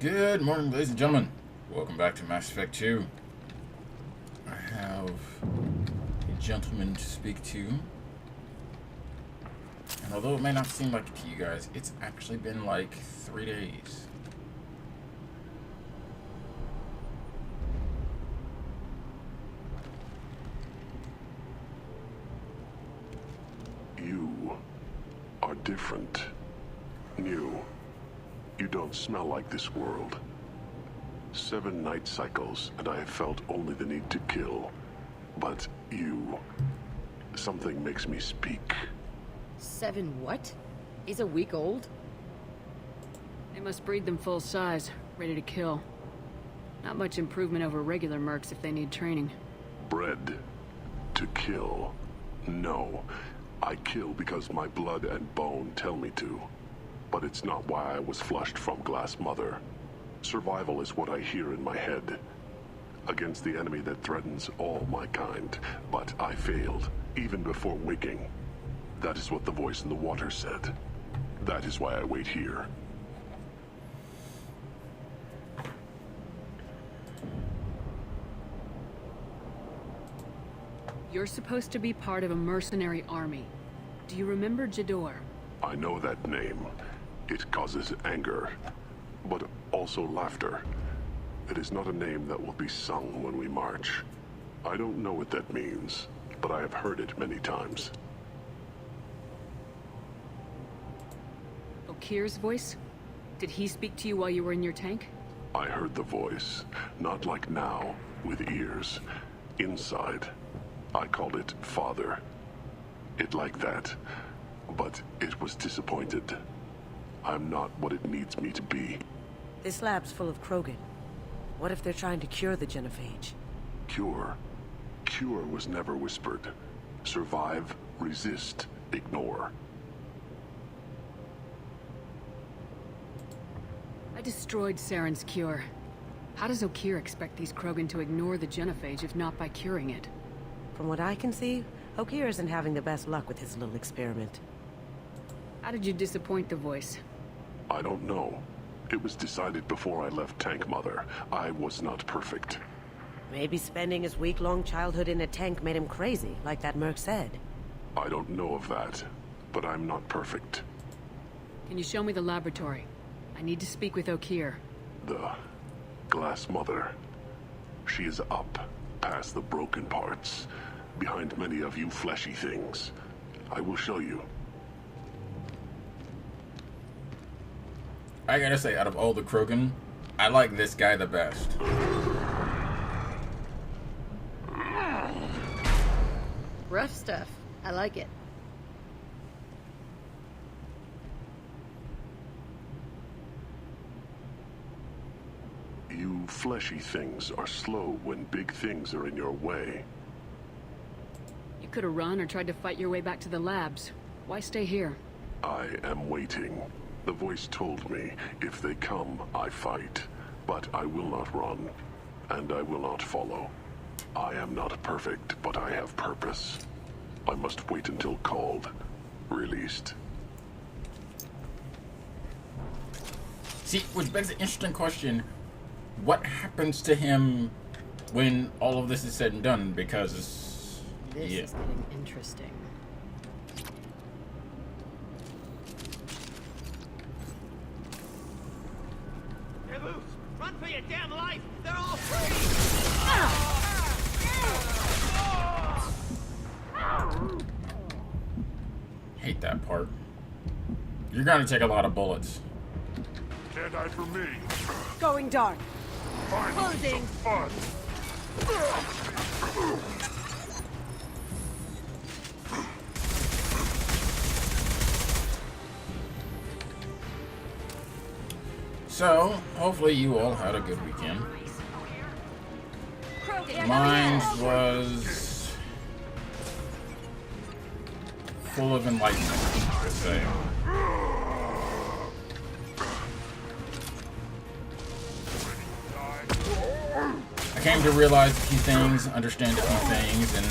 Good morning, ladies and gentlemen. Welcome back to Mass Effect 2. I have a gentleman to speak to. And although it may not seem like it to you guys, it's actually been like 3 days. You are different. New. You don't smell like this world. 7 night cycles, and I have felt only the need to kill. But you... something makes me speak. 7 what? He's a week old? They must breed them full size, ready to kill. Not much improvement over regular mercs if they need training. Bred to kill. No. I kill because my blood and bone tell me to. But it's not why I was flushed from Glass Mother. Survival is what I hear in my head. Against the enemy that threatens all my kind. But I failed, even before waking. That is what the voice in the water said. That is why I wait here. You're supposed to be part of a mercenary army. Do you remember Jador? I know that name. It causes anger, but also laughter. It is not a name that will be sung when we march. I don't know what that means, but I have heard it many times. Okir's voice? Did he speak to you while you were in your tank? I heard the voice, not like now, with ears. Inside. I called it Father. It like that, but it was disappointed. I'm not what it needs me to be. This lab's full of Krogan. What if they're trying to cure the genophage? Cure. Cure was never whispered. Survive, resist, ignore. I destroyed Saren's cure. How does Okir expect these Krogan to ignore the genophage if not by curing it? From what I can see, Okir isn't having the best luck with his little experiment. How did you disappoint the voice? I don't know. It was decided before I left Tank Mother. I was not perfect. Maybe spending his week-long childhood in a tank made him crazy, like that merc said. I don't know of that, but I'm not perfect. Can you show me the laboratory? I need to speak with Okir. The Glass Mother. She is up, past the broken parts, behind many of you fleshy things. I will show you. I gotta say, out of all the Krogan, I like this guy the best. Rough stuff. I like it. You fleshy things are slow when big things are in your way. You could have run or tried to fight your way back to the labs. Why stay here? I am waiting. The voice told me, if they come, I fight. But I will not run, and I will not follow. I am not perfect, but I have purpose. I must wait until called, released. See, which begs an interesting question. What happens to him when all of this is said and done? Because... This is getting interesting. They're loose! Run for your damn life! They're all free! Hate that part. You're gonna take a lot of bullets. Can't die for me. Going dark. Closing. Fun. So, hopefully you all had a good weekend. Mine was full of enlightenment, I say. I came to realize a few things, understand a few things, and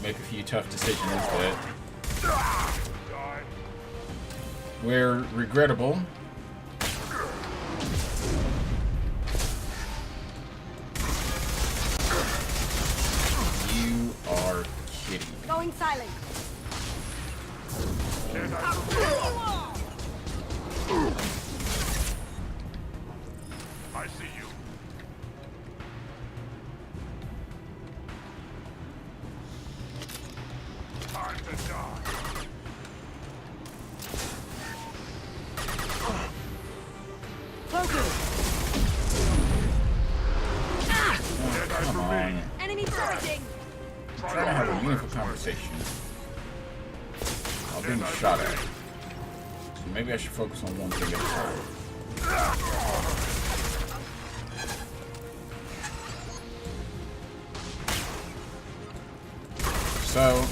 make a few tough decisions that were regrettable. meaningful conversation while being shot at. So maybe I should focus on one thing at a time. So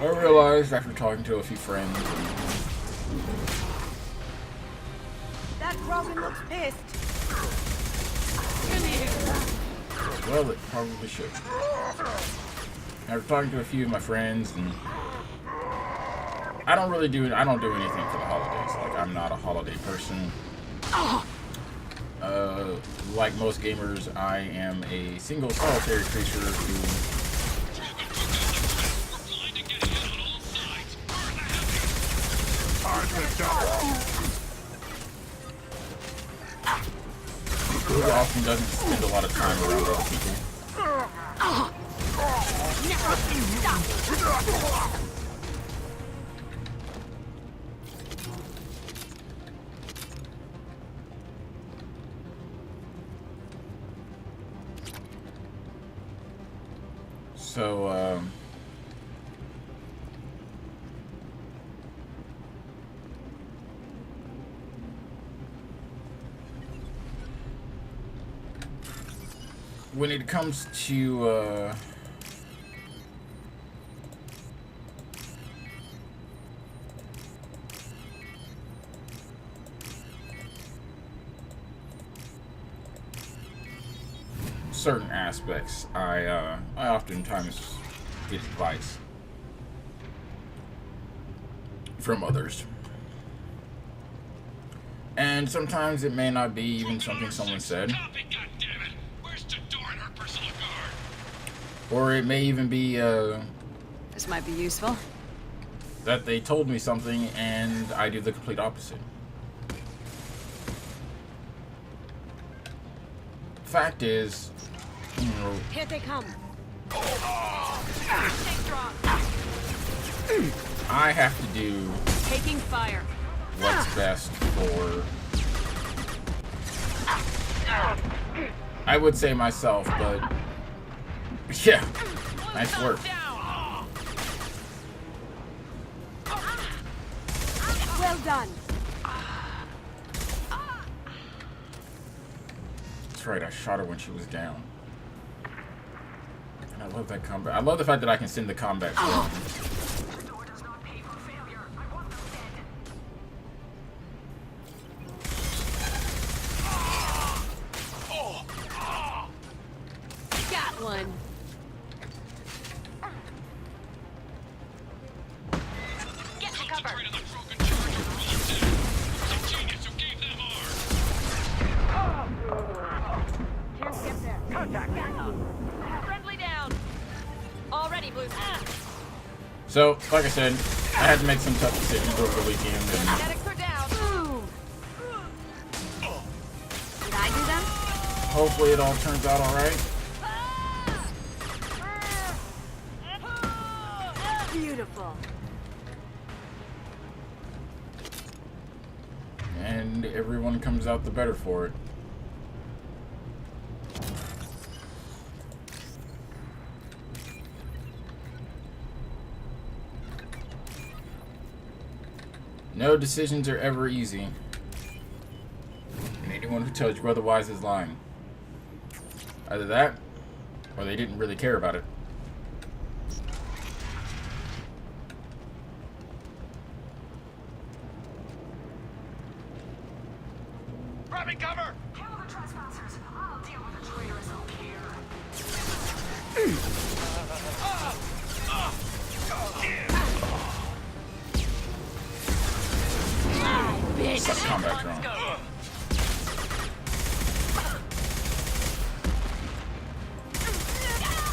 I realized after talking to a few friends, That Robin looks pissed. well, it probably should. After talking to a few of my friends, and I don't do anything for the holidays. Like, I'm not a holiday person. Like most gamers, I am a single solitary creature who often doesn't spend a lot of time around other people. So, when it comes to, certain aspects, I oftentimes get advice from others. And sometimes it may not be even something someone said. Or it may even be This might be useful. that they told me something and I do the complete opposite. Fact is, you know, Here they come. I have to do Taking fire. what's best for, I would say myself, but yeah, nice work. Well done. That's right, I shot her when she was down. And I love that combat. I love the fact that I can send the combat drone. Got one. Get to cover. Friendly down. Already, Blue. So, like I said, I had to make some tough decisions over the weekend, and Medics are down. Did I do that? hopefully it all turns out alright. Beautiful. And everyone comes out the better for it. No decisions are ever easy. And anyone who tells you otherwise is lying. Either that, or they didn't really care about it. Grabbing cover! Kill the trespassers. I'll deal with the traitors up here. Suck combat drone.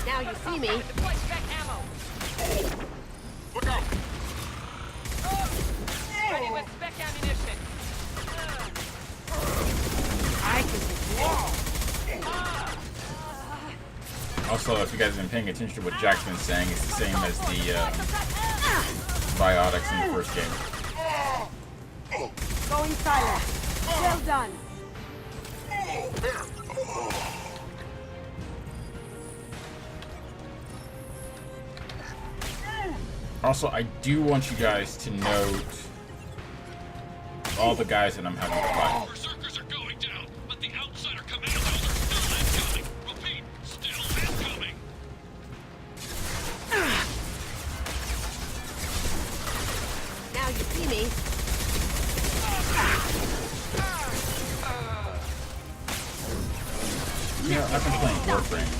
Now you see me. Deploy spec ammo. Look out! Ready with spec ammunition. I can take Also, if you guys have been paying attention to what Jack's been saying, it's the same as the biotics in the first game. Going silent. Well done. Also, I do want you guys to note all the guys that I'm having to fight. Berserkers are going down, but the outsider commandos are still incoming. Repeat, still incoming. Now you see me. You know, I've been playing Warframe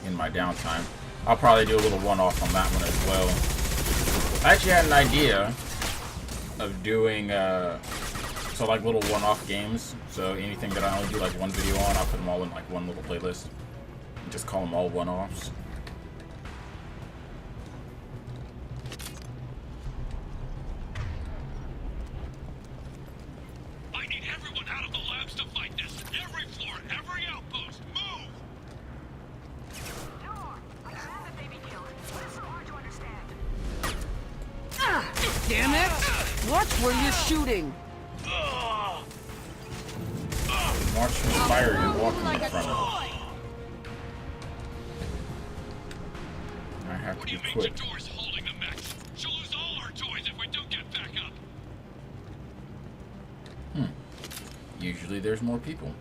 in my downtime. I'll probably do a little one-off on that one as well. I actually had an idea of doing, so like little one-off games. So anything that I only do like one video on, I'll put them all in like one little playlist. And just call them all one-offs. I need everyone out of the labs to fight this. Every floor, every outpost, move! No, I demand that they be killed. It's hard to understand. Damn it! Watch where you're shooting. March from the fire you're walking in front of. I have What to do be you mean quick. Jador's holding the mech? She'll lose all our toys if we don't get back up. Usually there's more people.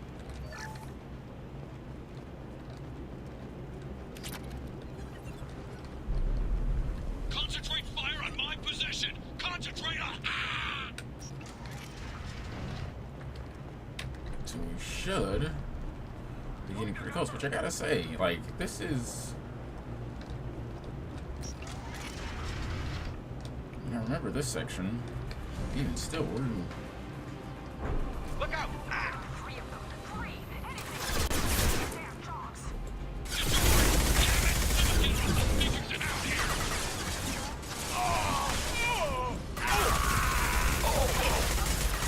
Concentrate fire on my position. Concentrate on... Ah! So we should be getting pretty close, which I gotta say, like, this is... I remember this section. Even still, we're... Look out! Ah! 3 of them. 3. Anything. Damn dogs.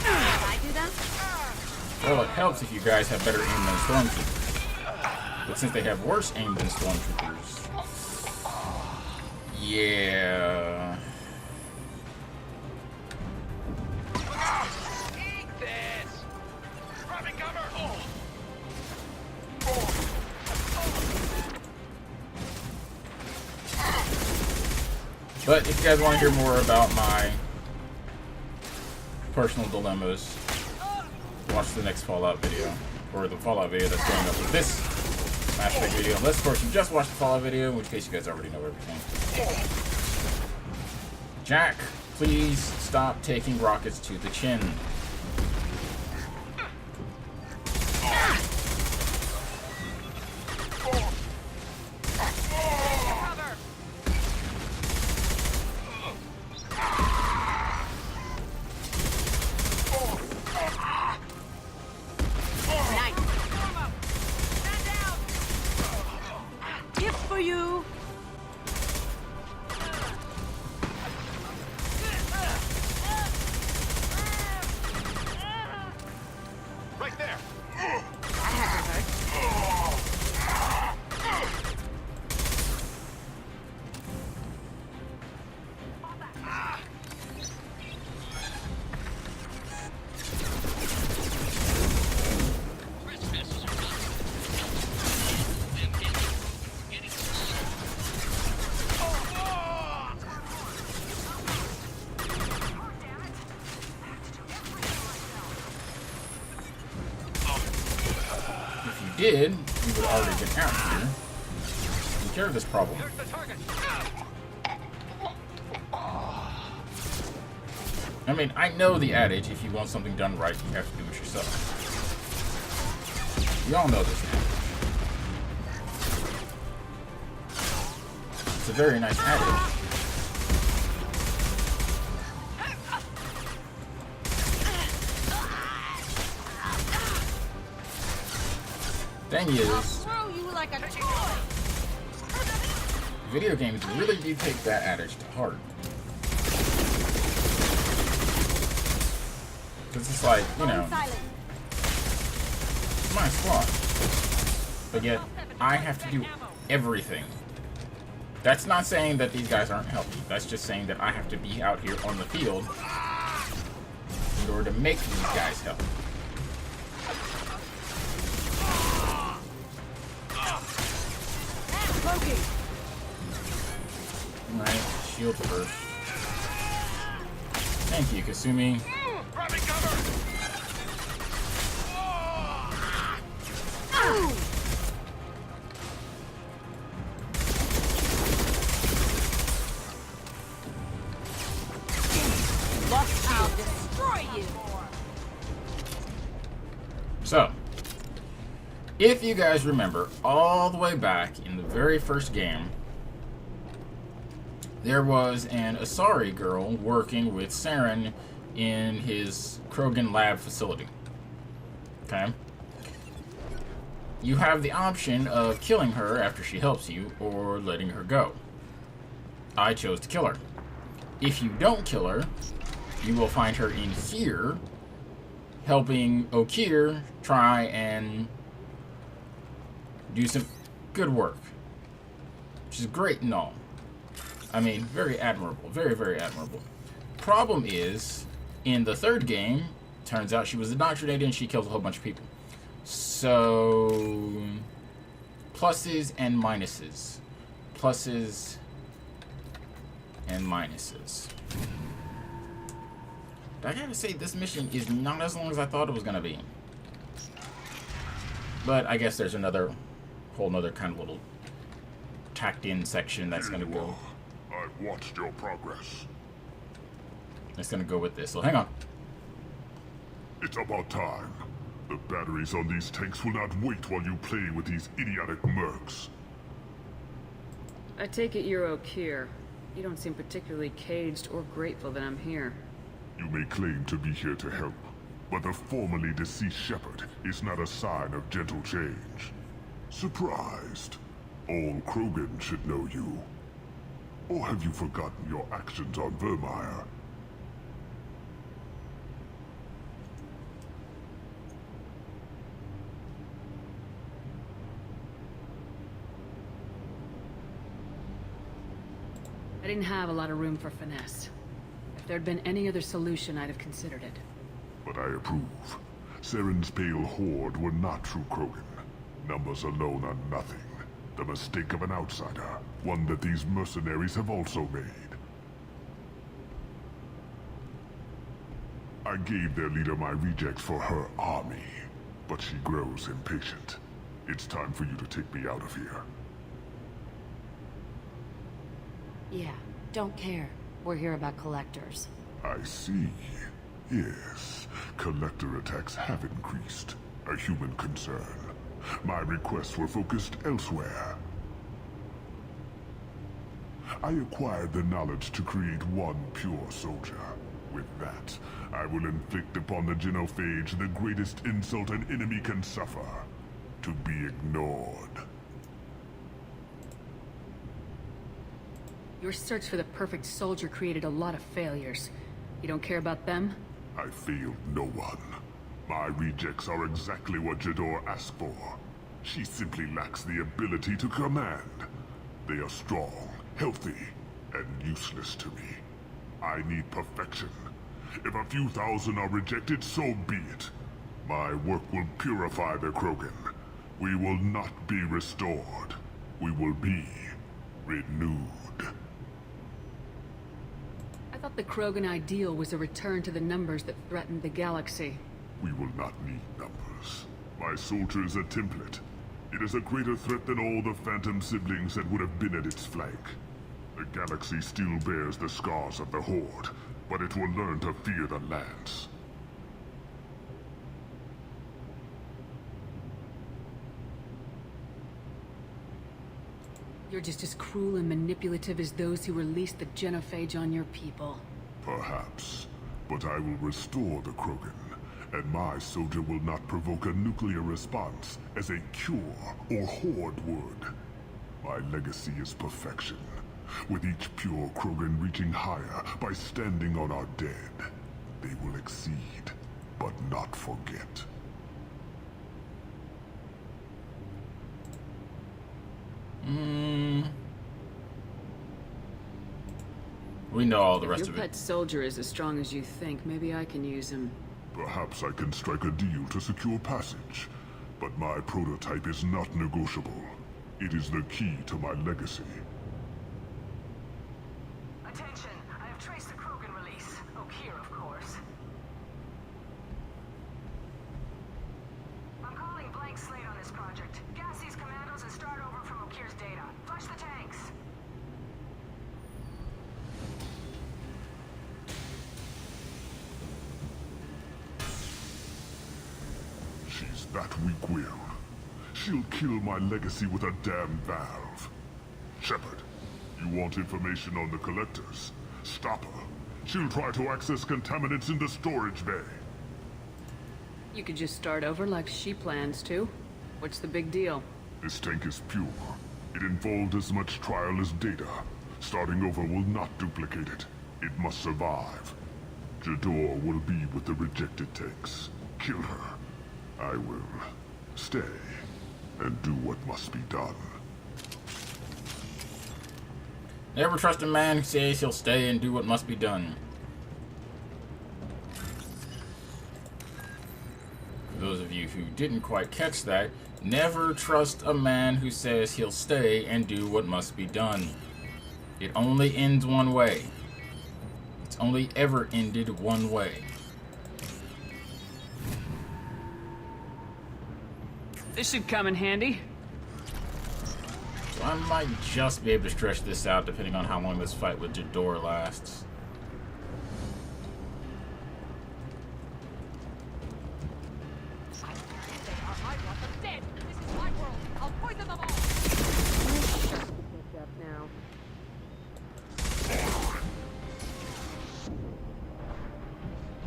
I do that? Well, it helps if you guys have better aim than stormtroopers. But since they have worse aim than stormtroopers... Yeah... Eat this! Grabbing cover! Oh. But if you guys want to hear more about my personal dilemmas, watch the next Fallout video, or the Fallout video that's going up with this Mass Effect video. Unless, of course, you just watched the Fallout video, in which case you guys already know everything. Jack, please stop taking rockets to the chin. Cover. Nice. Stand down. Gift for you. Right there! That hasn't hurt. If you did, you would already been out here taking care of this problem. Here's the target! I mean, I know the adage, if you want something done right, you have to do it yourself. We all know this adage. It's a very nice adage. Thing is, Throw you like a toy! video games really do take that adage to heart. Because it's like, you know, it's my squad. But yet, I have to do everything. That's not saying that these guys aren't healthy. That's just saying that I have to be out here on the field in order to make these guys help. Alright, shield first. Thank you, Kasumi. Grabbing cover! I'll destroy you. So, if you guys remember, all the way back in the very first game, there was an Asari girl working with Saren in his Krogan lab facility. Okay? You have the option of killing her after she helps you, or letting her go. I chose to kill her. If you don't kill her, you will find her in here, helping Okir try and do some good work. Which is great and all. I mean, very admirable. Very, very admirable. Problem is, in the third game, turns out she was indoctrinated and she killed a whole bunch of people. So, pluses and minuses. Pluses and minuses. I gotta say, this mission is not as long as I thought it was gonna be. But I guess there's another whole nother kind of little tacked in section that's gonna go. I've watched your progress. It's gonna go with this. So hang on. It's about time. The batteries on these tanks will not wait while you play with these idiotic mercs. I take it you're Okir. You don't seem particularly caged or grateful that I'm here. You may claim to be here to help, but the formerly deceased shepherd is not a sign of gentle change. Surprised? All Krogan should know you. Or have you forgotten your actions on Vermeer? I didn't have a lot of room for finesse. If there'd been any other solution, I'd have considered it. But I approve. Saren's pale horde were not true Krogan. Numbers alone are nothing. The mistake of an outsider, one that these mercenaries have also made. I gave their leader my rejects for her army, but she grows impatient. It's time for you to take me out of here. Yeah, don't care. We're here about collectors. I see. Yes, collector attacks have increased. A human concern. My requests were focused elsewhere. I acquired the knowledge to create one pure soldier. With that, I will inflict upon the genophage the greatest insult an enemy can suffer. To be ignored. Your search for the perfect soldier created a lot of failures. You don't care about them? I failed no one. My rejects are exactly what Jador asked for. She simply lacks the ability to command. They are strong, healthy, and useless to me. I need perfection. If a few thousand are rejected, so be it. My work will purify the Krogan. We will not be restored. We will be renewed. I thought the Krogan ideal was a return to the numbers that threatened the galaxy. We will not need numbers. My soldier is a template. It is a greater threat than all the Phantom siblings that would have been at its flank. The galaxy still bears the scars of the Horde, but it will learn to fear the Lance. You're just as cruel and manipulative as those who released the genophage on your people. Perhaps. But I will restore the Krogan, and my soldier will not provoke a nuclear response as a cure or Horde would. My legacy is perfection, with each pure Krogan reaching higher by standing on our dead. They will exceed, but not forget. We know all the If rest your of it. pet soldier is as strong as you think, maybe I can use him. Perhaps I can strike a deal to secure passage. But my prototype is not negotiable. It is the key to my legacy. Attention, I have traced the Krogan release. Okeer, of course. I'm calling blank slate on this project. Gas these commandos and start over from Okeer's data. Flush the tanks. She's that weak-willed. She'll kill my legacy with a damn valve. Shepard, you want information on the collectors? Stop her. She'll try to access contaminants in the storage bay. You could just start over like she plans to. What's the big deal? This tank is pure. It involved as much trial as data. Starting over will not duplicate it. It must survive. Jador will be with the rejected tanks. Kill her. I will stay and do what must be done. Never trust a man who says he'll stay and do what must be done. For those of you who didn't quite catch that, never trust a man who says he'll stay and do what must be done. It only ends one way. It's only ever ended one way. This should come in handy. So I might just be able to stretch this out depending on how long this fight with Jador lasts.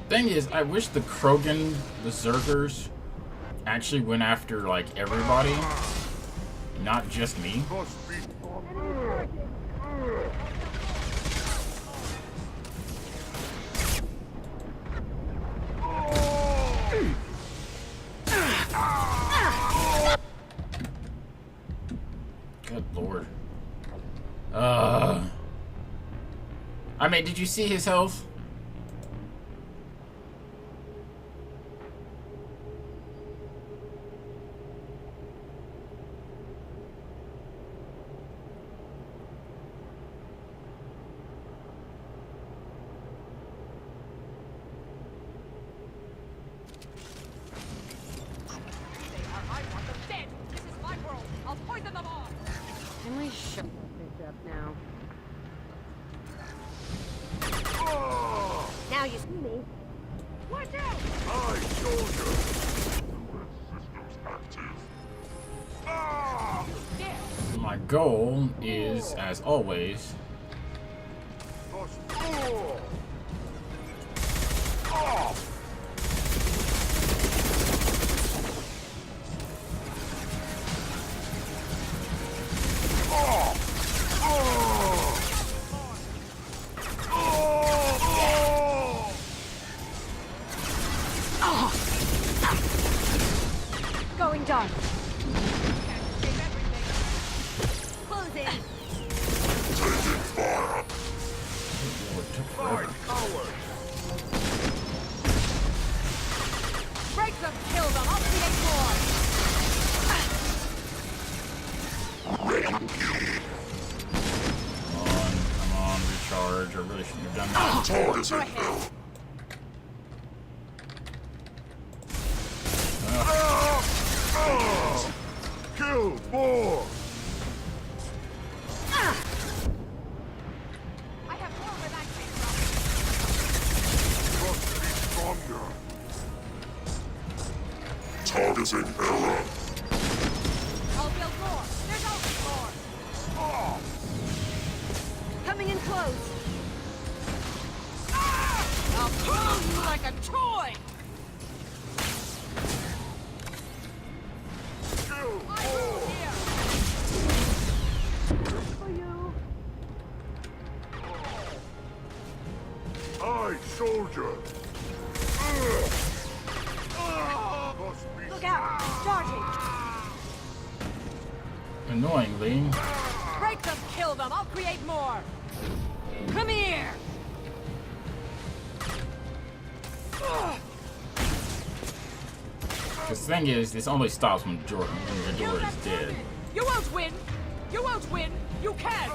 Thing is, I wish the Krogan berserkers actually went after, like, everybody, not just me. Good lord. I mean, did you see his health? Can we shut this up now? Now you see me. Watch out! I, soldier! Systems active. My goal is, as always, Going dark. Close in. Taking fire. Break them, kill them, I'll create more! come on, recharge. I really shouldn't have done that. Target's inbound. Kill more. I have more where that came from. Must be stronger. Targeting error. I'll build more. There's always more. Coming in close. I'll pull you like a toy! I will here! For you. I, soldier. Look out! Charging. Annoyingly, Break Make them kill them. I'll create more. Come here. The thing is, this only stops when the door is dead. You won't win. You won't win. You can't.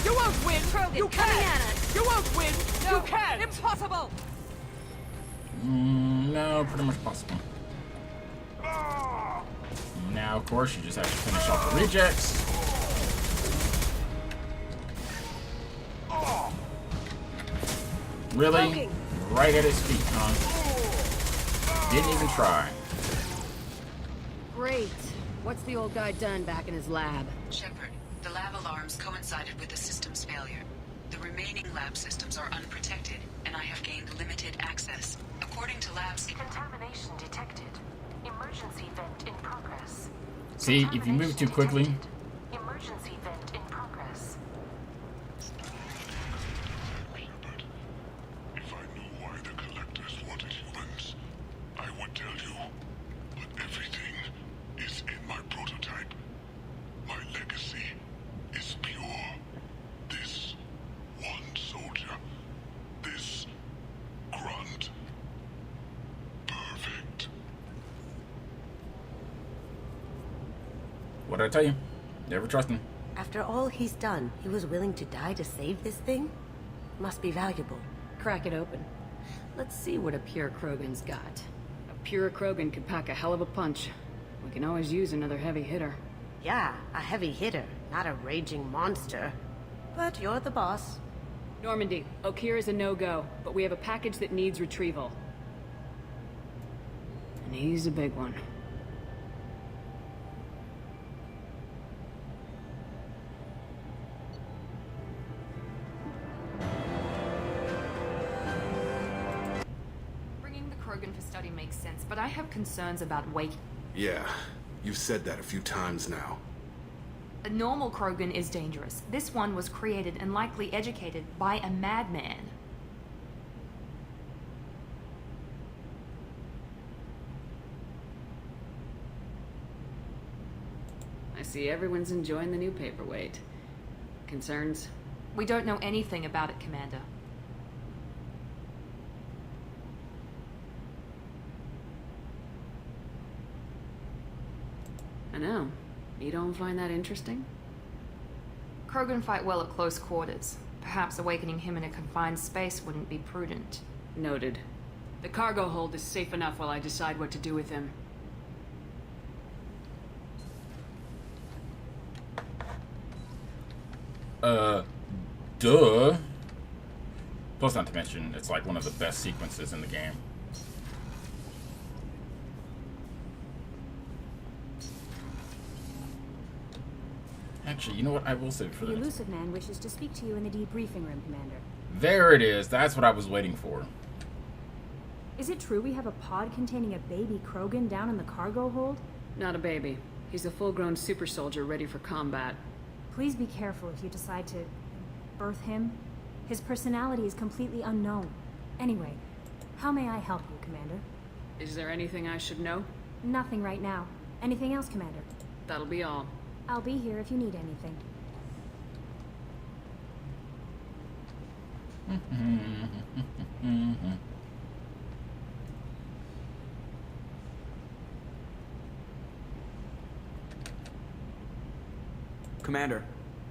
You won't win. Krogan, You coming can't. at us. You won't win. No, You can't. impossible. No, pretty much possible. Now, of course, you just have to finish off the rejects. Really? Poking. Right at his feet, huh? Didn't even try. Great. What's the old guy done back in his lab? Shepard, the lab alarms coincided with the system's failure. The remaining lab systems are unprotected, and I have gained limited access. According to labs... Contamination detected. Emergency vent in progress. See, if you move too quickly, Emergency vent in progress. Shepard, if I knew why the Collectors wanted humans, I would tell you. But everything is in my prototype. My legacy is pure. This one soldier, this grunt, perfect. what did I tell you? Never trust him. After all he's done, he was willing to die to save this thing? Must be valuable. Crack it open. Let's see what a pure Krogan's got. A pure Krogan could pack a hell of a punch. We can always use another heavy hitter. Yeah, a heavy hitter, not a raging monster. But you're the boss. Normandy, Okeer is a no-go, but we have a package that needs retrieval. And he's a big one. Bringing the Krogan for study makes sense, but I have concerns about weight. Yeah, you've said that a few times now. A normal Krogan is dangerous. This one was created and likely educated by a madman. I see everyone's enjoying the new paperweight. Concerns? We don't know anything about it, Commander. I know. You don't find that interesting? Krogan fight well at close quarters. Perhaps awakening him in a confined space wouldn't be prudent. Noted. The cargo hold is safe enough while I decide what to do with him. Duh. Plus, not to mention, it's like one of the best sequences in the game. Actually, you know what? I will save it for The the next. elusive man wishes to speak to you in the debriefing room, Commander. There it is. That's what I was waiting for. Is it true we have a pod containing a baby Krogan down in the cargo hold? Not a baby. He's a full-grown super soldier ready for combat. Please be careful if you decide to birth him. His personality is completely unknown. Anyway, how may I help you, Commander? Is there anything I should know? Nothing right now. Anything else, Commander? That'll be all. I'll be here if you need anything. Commander.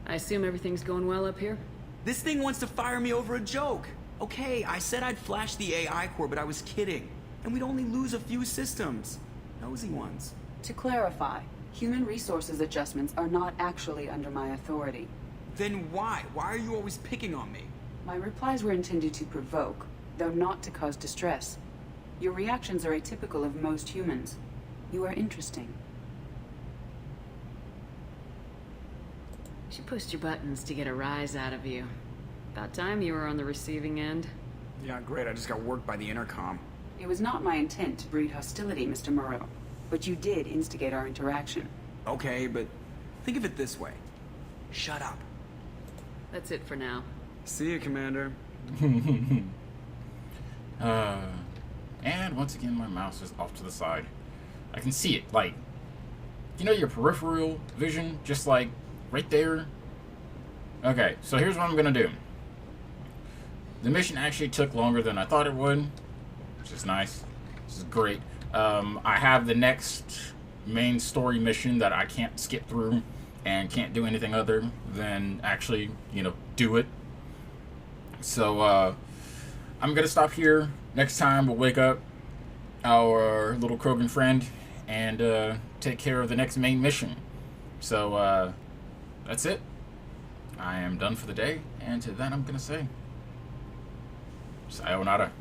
I assume everything's going well up here? This thing wants to fire me over a joke. Okay, I said I'd flash the AI core, but I was kidding. And we'd only lose a few systems. Nosy ones. To clarify, human resources adjustments are not actually under my authority. Then why? Why are you always picking on me? My replies were intended to provoke, though not to cause distress. Your reactions are atypical of most humans. You are interesting. She pushed your buttons to get a rise out of you. About time you were on the receiving end. Yeah, great. I just got worked by the intercom. It was not my intent to breed hostility, Mr. Moreau, but you did instigate our interaction. Okay, but think of it this way. Shut up. That's it for now. See you, Commander. And once again, my mouse is off to the side. I can see it, like, you know, your peripheral vision, just like right there. Okay, so here's what I'm gonna do. The mission actually took longer than I thought it would, which is nice. This is great. I have the next main story mission that I can't skip through and can't do anything other than actually, you know, do it. So, I'm gonna stop here. Next time we'll wake up our little Krogan friend and take care of the next main mission. So, that's it. I am done for the day, and to that I'm gonna say sayonara.